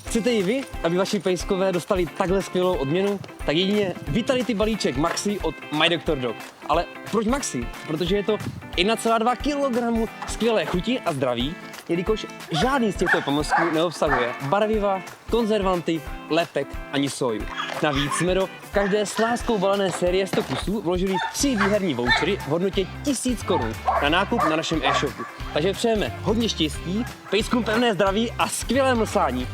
Chcete i vy, aby vaši pejskové dostali takhle skvělou odměnu? Tak jedině Vitality balíček Maxi od My Doctor Dog. Ale proč Maxi? Protože je to 1,2 kg skvělé chuti a zdraví, jelikož žádný z těchto pomůcků neobsahuje barviva, konzervanty, lepek ani soju. Navíc jsme do každé s láskou balené série 100 kusů vložili 3 výherní vouchery v hodnotě 1000 korun na nákup na našem e-shopu. Takže přejeme hodně štěstí, pejskům pevné zdraví a skvělé mlsání.